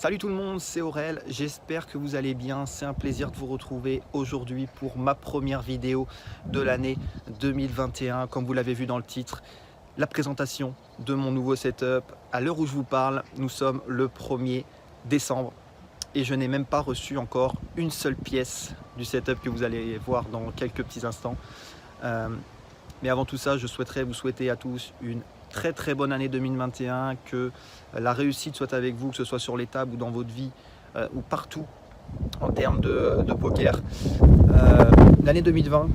Salut tout le monde, c'est Aurel, j'espère que vous allez bien. C'est un plaisir de vous retrouver aujourd'hui pour ma première vidéo de l'année 2021. Comme vous l'avez vu dans le titre, la présentation de mon nouveau setup. À l'heure où je vous parle, nous sommes le 1er décembre et je n'ai même pas reçu encore une seule pièce du setup que vous allez voir dans quelques petits instants. Mais avant tout ça, je souhaiterais vous souhaiter à tous une très bonne année 2021, que la réussite soit avec vous, que ce soit sur les tables ou dans votre vie ou partout en termes de poker. L'année 2020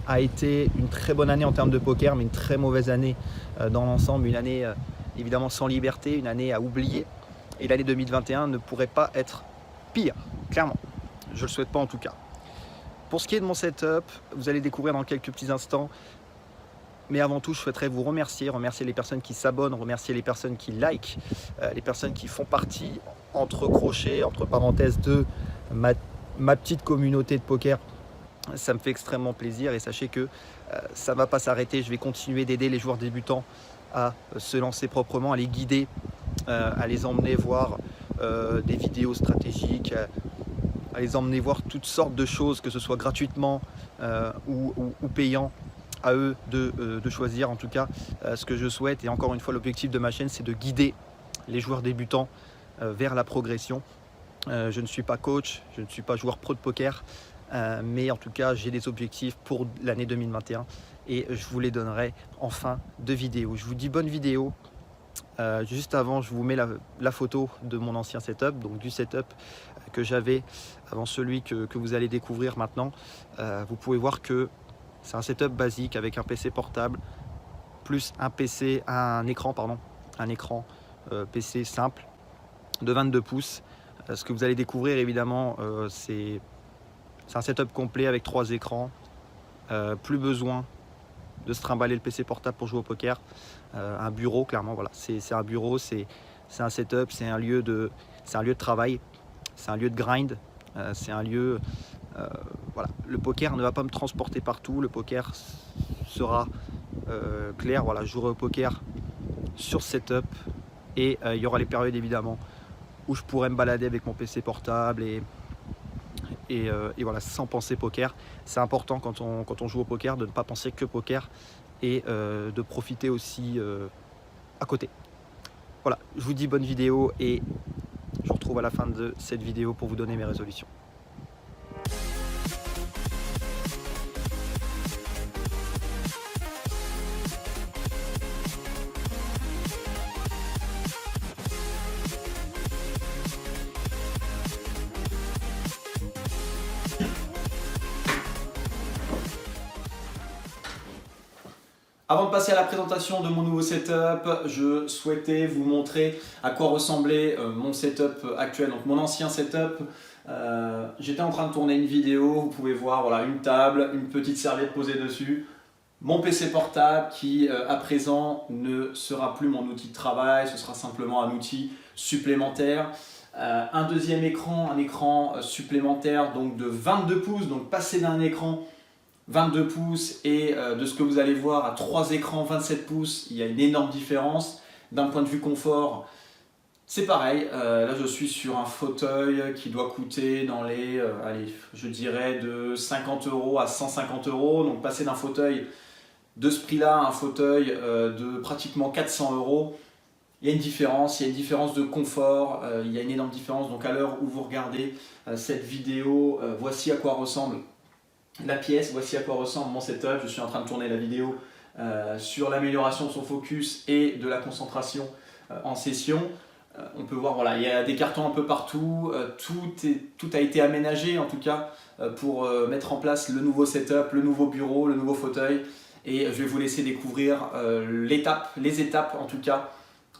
a été une très bonne année en termes de poker, mais une très mauvaise année dans l'ensemble, une année évidemment sans liberté, une année à oublier. Et l'année 2021 ne pourrait pas être pire, clairement. Je ne le souhaite pas en tout cas. Pour ce qui est de mon setup, vous allez découvrir dans quelques petits instants. Mais avant tout, je souhaiterais vous remercier les personnes qui s'abonnent, remercier les personnes qui likent, les personnes qui font partie, entre crochets, entre parenthèses, de ma petite communauté de poker. Ça me fait extrêmement plaisir et sachez que ça ne va pas s'arrêter. Je vais continuer d'aider les joueurs débutants à se lancer proprement, à les guider, à les emmener voir des vidéos stratégiques, à les emmener voir toutes sortes de choses, que ce soit gratuitement ou payant. À eux de choisir en tout cas ce que je souhaite. Et encore une fois, l'objectif de ma chaîne, c'est de guider les joueurs débutants vers la progression. Je ne suis pas coach, je ne suis pas joueur pro de poker, mais en tout cas, j'ai des objectifs pour l'année 2021 et je vous les donnerai en fin de vidéo. Je vous dis bonne vidéo. Juste avant, je vous mets la photo de mon ancien setup, donc du setup que j'avais avant celui que vous allez découvrir maintenant. Vous pouvez voir que c'est un setup basique avec un PC portable, plus un écran PC simple de 22 pouces. Ce que vous allez découvrir évidemment, c'est un setup complet avec 3 écrans. Plus besoin de se trimballer le PC portable pour jouer au poker. Un bureau, clairement, voilà, c'est un bureau, c'est un setup, c'est un lieu de travail, c'est un lieu de grind, c'est un lieu... voilà, le poker ne va pas me transporter partout, le poker sera clair, voilà, je jouerai au poker sur setup et il y aura les périodes évidemment où je pourrais me balader avec mon PC portable et voilà, sans penser poker. C'est important quand on joue au poker de ne pas penser que poker et de profiter aussi à côté. Voilà, je vous dis bonne vidéo et je vous retrouve à la fin de cette vidéo pour vous donner mes résolutions. Avant de passer à la présentation de mon nouveau setup, je souhaitais vous montrer à quoi ressemblait mon setup actuel, donc mon ancien setup. J'étais en train de tourner une vidéo, vous pouvez voir, voilà, une table, une petite serviette posée dessus, mon PC portable qui à présent ne sera plus mon outil de travail, ce sera simplement un outil supplémentaire. Un deuxième écran, un écran supplémentaire donc de 22 pouces, donc passer d'un écran 22 pouces et de ce que vous allez voir à 3 écrans 27 pouces, il y a une énorme différence. D'un point de vue confort, c'est pareil. Là, je suis sur un fauteuil qui doit coûter dans les, allez, je dirais de 50 € à 150 €. Donc passer d'un fauteuil de ce prix-là à un fauteuil de pratiquement 400 €, il y a une différence de confort, il y a une énorme différence. Donc à l'heure où vous regardez cette vidéo, voici à quoi ressemble la pièce, voici à quoi ressemble mon setup. Je suis en train de tourner la vidéo sur l'amélioration de son focus et de la concentration en session. On peut voir, voilà, il y a des cartons un peu partout, tout a été aménagé en tout cas pour mettre en place le nouveau setup, le nouveau bureau, le nouveau fauteuil. Et je vais vous laisser découvrir les étapes en tout cas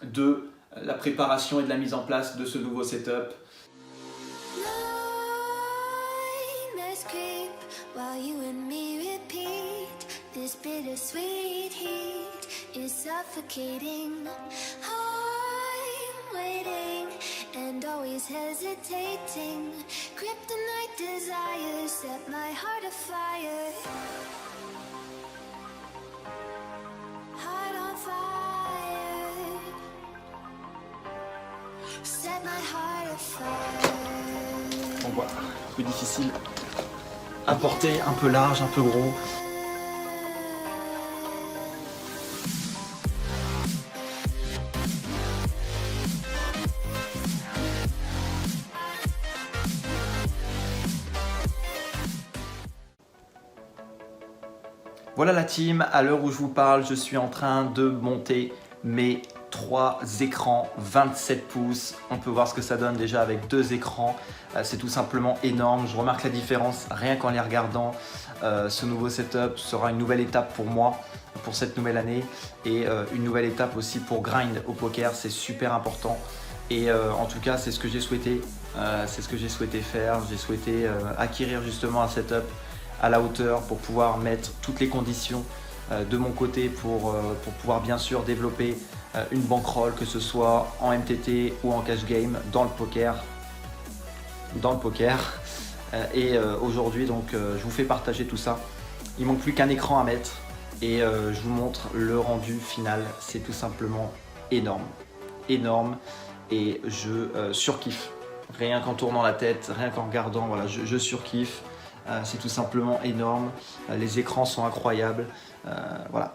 de la préparation et de la mise en place de ce nouveau setup. While you and me repeat, this bittersweet heat is suffocating. I'm waiting and always hesitating. Kryptonite desires set my heart afire. Heart on fire. Set Donc voilà, un peu difficile à porter, un peu large, un peu gros. Voilà la team, à l'heure où je vous parle, je suis en train de monter mes 3 écrans 27 pouces. On peut voir ce que ça donne déjà avec 2 écrans. C'est tout simplement énorme. Je remarque la différence rien qu'en les regardant. Ce nouveau setup sera une nouvelle étape pour moi, pour cette nouvelle année. Et une nouvelle étape aussi pour grind au poker. C'est super important. Et en tout cas, c'est ce que j'ai souhaité. C'est ce que j'ai souhaité faire. J'ai souhaité acquérir justement un setup à la hauteur pour pouvoir mettre toutes les conditions de mon côté pour pouvoir bien sûr développer une bankroll, que ce soit en MTT ou en cash game dans le poker. Et aujourd'hui donc je vous fais partager tout ça. Il manque plus qu'un écran à mettre et je vous montre le rendu final. C'est tout simplement énorme et je surkiffe. Rien qu'en tournant la tête, rien qu'en regardant, voilà, je surkiffe. C'est tout simplement énorme, les écrans sont incroyables, voilà.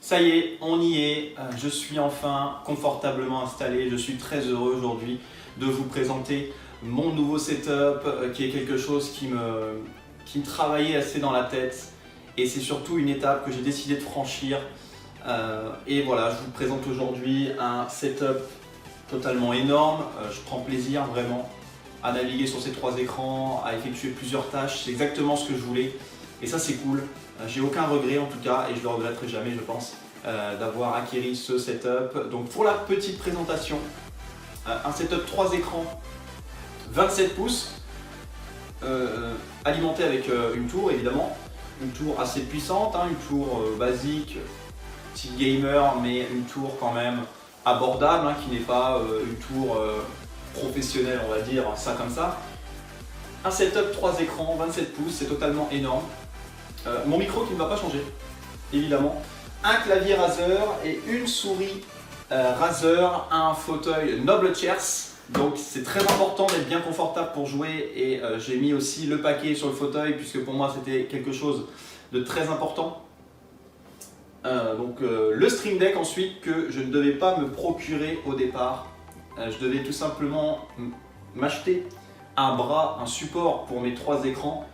Ça y est, on y est, je suis enfin confortablement installé, je suis très heureux aujourd'hui de vous présenter mon nouveau setup qui est quelque chose qui me travaillait assez dans la tête et c'est surtout une étape que j'ai décidé de franchir et voilà, je vous présente aujourd'hui un setup totalement énorme, je prends plaisir vraiment à naviguer sur ces 3 écrans, à effectuer plusieurs tâches, c'est exactement ce que je voulais et ça c'est cool. J'ai aucun regret en tout cas et je le regretterai jamais je pense d'avoir acquis ce setup. Donc pour la petite présentation, un setup 3 écrans 27 pouces alimenté avec une tour évidemment, une tour assez puissante, hein, une tour basique, type gamer mais une tour quand même abordable, hein, qui n'est pas une tour professionnelle on va dire, ça comme ça. Un setup 3 écrans 27 pouces, c'est totalement énorme. Mon micro qui ne va pas changer, évidemment. Un clavier Razer et une souris Razer, un fauteuil Noble Chairs. Donc c'est très important d'être bien confortable pour jouer et j'ai mis aussi le paquet sur le fauteuil puisque pour moi c'était quelque chose de très important. Le Stream Deck ensuite que je ne devais pas me procurer au départ. Je devais tout simplement m'acheter un bras, un support pour mes 3 écrans.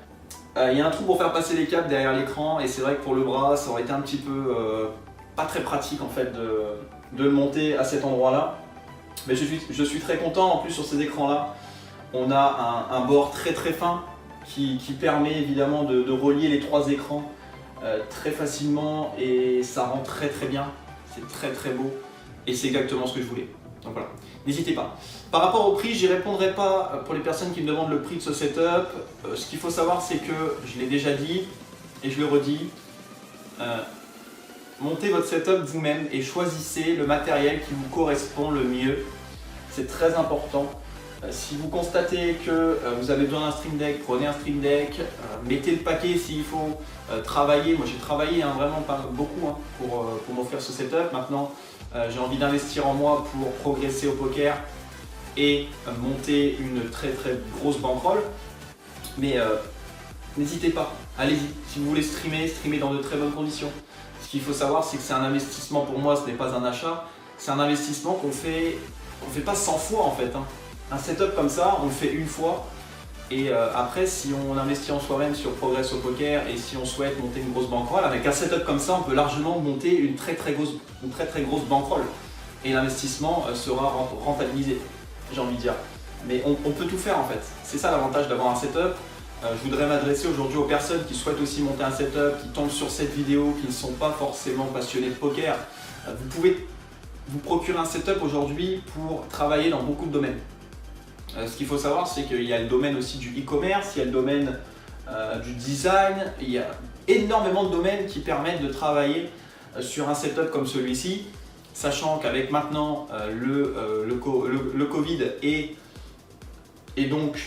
Il y a un trou pour faire passer les câbles derrière l'écran et c'est vrai que pour le bras ça aurait été un petit peu pas très pratique en fait de le monter à cet endroit là. Mais je suis très content, en plus sur ces écrans là on a un bord très fin qui permet évidemment de relier les 3 écrans très facilement et ça rend très bien, c'est très beau et c'est exactement ce que je voulais. Donc voilà. n'hésitez pas. Par rapport au prix, j'y répondrai pas pour les personnes qui me demandent le prix de ce setup. Ce qu'il faut savoir, c'est que, je l'ai déjà dit et je le redis, montez votre setup vous-même et choisissez le matériel qui vous correspond le mieux. C'est très important. Si vous constatez que vous avez besoin d'un Stream Deck, prenez un Stream Deck, mettez le paquet s'il faut travailler. Moi j'ai travaillé vraiment pas beaucoup pour m'offrir ce setup. Maintenant j'ai envie d'investir en moi pour progresser au poker et monter une très grosse bankroll. Mais n'hésitez pas, allez-y. Si vous voulez streamer, streamez dans de très bonnes conditions. Ce qu'il faut savoir, c'est que c'est un investissement pour moi, ce n'est pas un achat. C'est un investissement qu'on fait pas 100 fois en fait. Un setup comme ça, on le fait une fois. Et après, si on investit en soi-même sur Progress au poker et si on souhaite monter une grosse bankroll, avec un setup comme ça, on peut largement monter une très grosse bankroll. Et l'investissement sera rentabilisé, j'ai envie de dire. Mais on peut tout faire en fait. C'est ça l'avantage d'avoir un setup. Je voudrais m'adresser aujourd'hui aux personnes qui souhaitent aussi monter un setup, qui tombent sur cette vidéo, qui ne sont pas forcément passionnés de poker. Vous pouvez vous procurer un setup aujourd'hui pour travailler dans beaucoup de domaines. Ce qu'il faut savoir, c'est qu'il y a le domaine aussi du e-commerce, il y a le domaine du design, il y a énormément de domaines qui permettent de travailler sur un setup comme celui-ci, sachant qu'avec maintenant le Covid et donc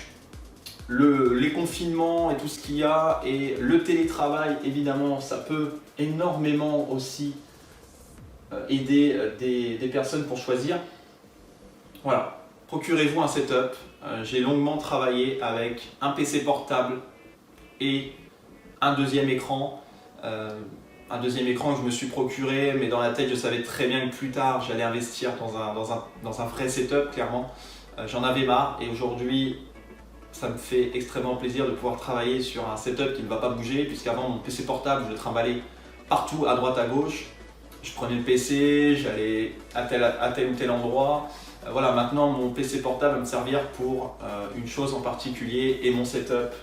les confinements et tout ce qu'il y a et le télétravail, évidemment, ça peut énormément aussi aider des personnes pour choisir. Voilà. Procurez-vous un setup. J'ai longuement travaillé avec un PC portable et un deuxième écran. Un deuxième écran que je me suis procuré, mais dans la tête je savais très bien que plus tard j'allais investir dans un vrai setup, clairement. J'en avais marre et aujourd'hui ça me fait extrêmement plaisir de pouvoir travailler sur un setup qui ne va pas bouger, puisqu'avant mon PC portable je le trimballais partout, à droite, à gauche. Je prenais le PC, j'allais à tel ou tel endroit. Voilà, maintenant mon PC portable va me servir pour une chose en particulier et mon setup,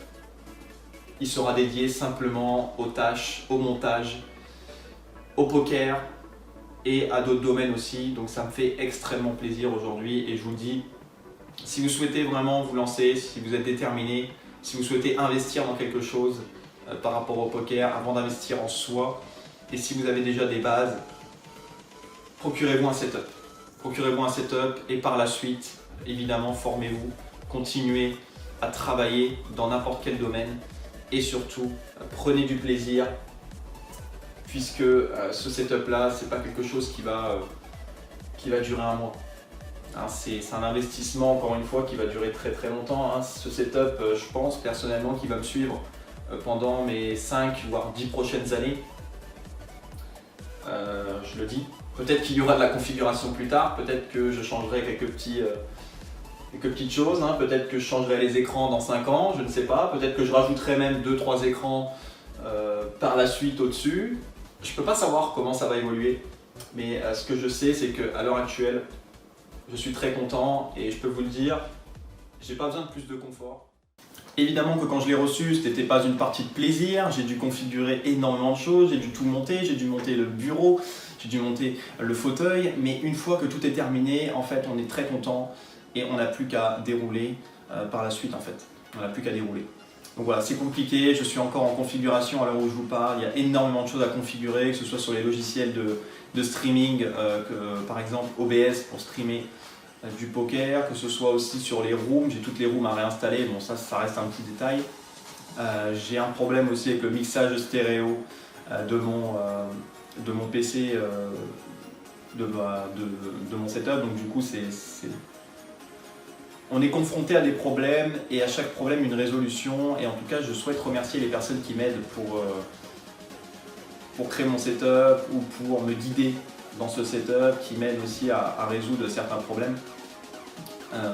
il sera dédié simplement aux tâches, au montage, au poker et à d'autres domaines aussi. Donc ça me fait extrêmement plaisir aujourd'hui et je vous le dis, si vous souhaitez vraiment vous lancer, si vous êtes déterminé, si vous souhaitez investir dans quelque chose par rapport au poker avant d'investir en soi et si vous avez déjà des bases, procurez-vous un setup. Procurez-vous un setup et par la suite, évidemment, formez-vous, continuez à travailler dans n'importe quel domaine et surtout, prenez du plaisir puisque ce setup-là, c'est pas quelque chose qui va durer un mois. C'est un investissement, encore une fois, qui va durer très longtemps. Ce setup, je pense personnellement qu'il va me suivre pendant mes 5 voire 10 prochaines années. Je le dis. Peut-être qu'il y aura de la configuration plus tard, peut-être que je changerai quelques petites choses, peut-être que je changerai les écrans dans 5 ans, je ne sais pas, peut-être que je rajouterai même 2-3 écrans par la suite au-dessus. Je ne peux pas savoir comment ça va évoluer, mais ce que je sais, c'est qu'à l'heure actuelle, je suis très content et je peux vous le dire, j'ai pas besoin de plus de confort. Évidemment que quand je l'ai reçu, ce n'était pas une partie de plaisir, j'ai dû configurer énormément de choses, j'ai dû tout monter, j'ai dû monter le bureau, j'ai dû monter le fauteuil, mais une fois que tout est terminé, en fait, on est très content et on n'a plus qu'à dérouler par la suite, en fait. On n'a plus qu'à dérouler. Donc voilà, c'est compliqué, je suis encore en configuration à l'heure où je vous parle, il y a énormément de choses à configurer, que ce soit sur les logiciels de streaming, par exemple OBS pour streamer du poker, que ce soit aussi sur les rooms, j'ai toutes les rooms à réinstaller, bon ça reste un petit détail. J'ai un problème aussi avec le mixage stéréo de mon PC, de mon setup, donc du coup on est confronté à des problèmes et à chaque problème une résolution et en tout cas je souhaite remercier les personnes qui m'aident pour créer mon setup ou pour me guider dans ce setup, qui m'aident aussi à résoudre certains problèmes.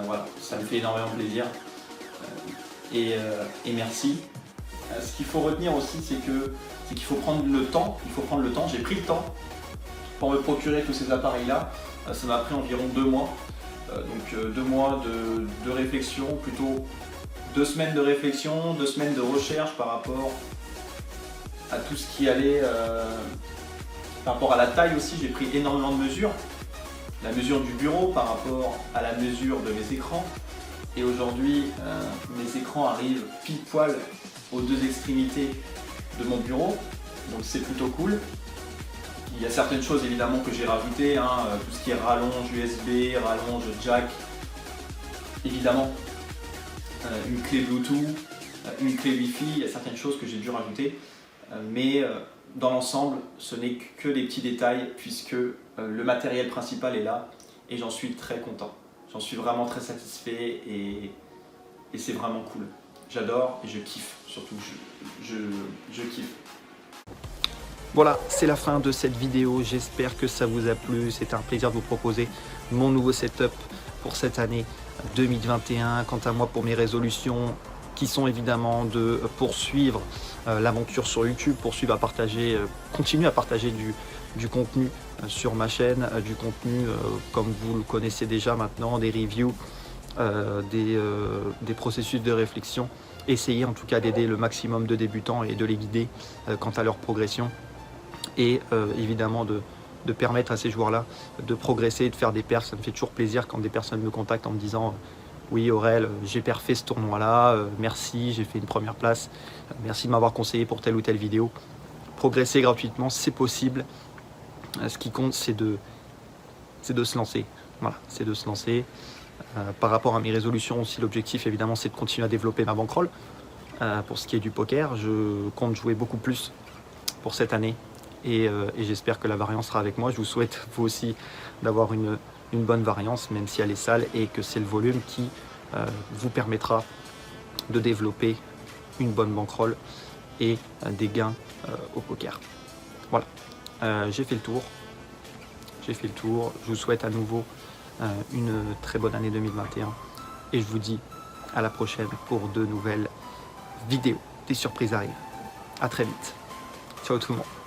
Voilà, ça me fait énormément plaisir et merci. Ce qu'il faut retenir aussi, c'est qu'il faut prendre le temps. J'ai pris le temps pour me procurer tous ces appareils-là. Ça m'a pris environ 2 mois. Donc 2 mois de réflexion, plutôt 2 semaines de réflexion, 2 semaines de recherche par rapport à tout ce qui allait, par rapport à la taille aussi, j'ai pris énormément de mesures. la mesure du bureau par rapport à la mesure de mes écrans. Et aujourd'hui, mes écrans arrivent pile poil aux deux extrémités de mon bureau, donc c'est plutôt cool. Il y a certaines choses évidemment que j'ai rajoutées, tout ce qui est rallonge USB, rallonge jack, évidemment, une clé Bluetooth, une clé Wi-Fi, il y a certaines choses que j'ai dû rajouter, mais dans l'ensemble, ce n'est que des petits détails puisque le matériel principal est là et j'en suis très content. J'en suis vraiment très satisfait et c'est vraiment cool. J'adore et je kiffe, surtout je kiffe. Voilà, c'est la fin de cette vidéo. J'espère que ça vous a plu. C'était un plaisir de vous proposer mon nouveau setup pour cette année 2021. Quant à moi, pour mes résolutions, qui sont évidemment de poursuivre l'aventure sur YouTube, poursuivre à partager, continuer à partager du contenu sur ma chaîne, du contenu comme vous le connaissez déjà maintenant, des reviews, des processus de réflexion. Essayer en tout cas d'aider le maximum de débutants et de les guider quant à leur progression et évidemment de permettre à ces joueurs-là de progresser, de faire des perfs. Ça me fait toujours plaisir quand des personnes me contactent en me disant oui Aurel, j'ai perfé ce tournoi-là, merci, j'ai fait une première place, merci de m'avoir conseillé pour telle ou telle vidéo. Progresser gratuitement, c'est possible. Ce qui compte, c'est de se lancer. Voilà, c'est de se lancer. Par rapport à mes résolutions aussi, l'objectif évidemment c'est de continuer à développer ma bankroll. Pour ce qui est du poker, je compte jouer beaucoup plus pour cette année et j'espère que la variance sera avec moi. Je vous souhaite vous aussi d'avoir une bonne variance, même si elle est sale, et que c'est le volume qui vous permettra de développer une bonne bankroll et des gains au poker. Voilà, j'ai fait le tour. Je vous souhaite à nouveau une très bonne année 2021 et je vous dis à la prochaine pour de nouvelles vidéos. Des surprises arrivent. À très vite. Ciao tout le monde.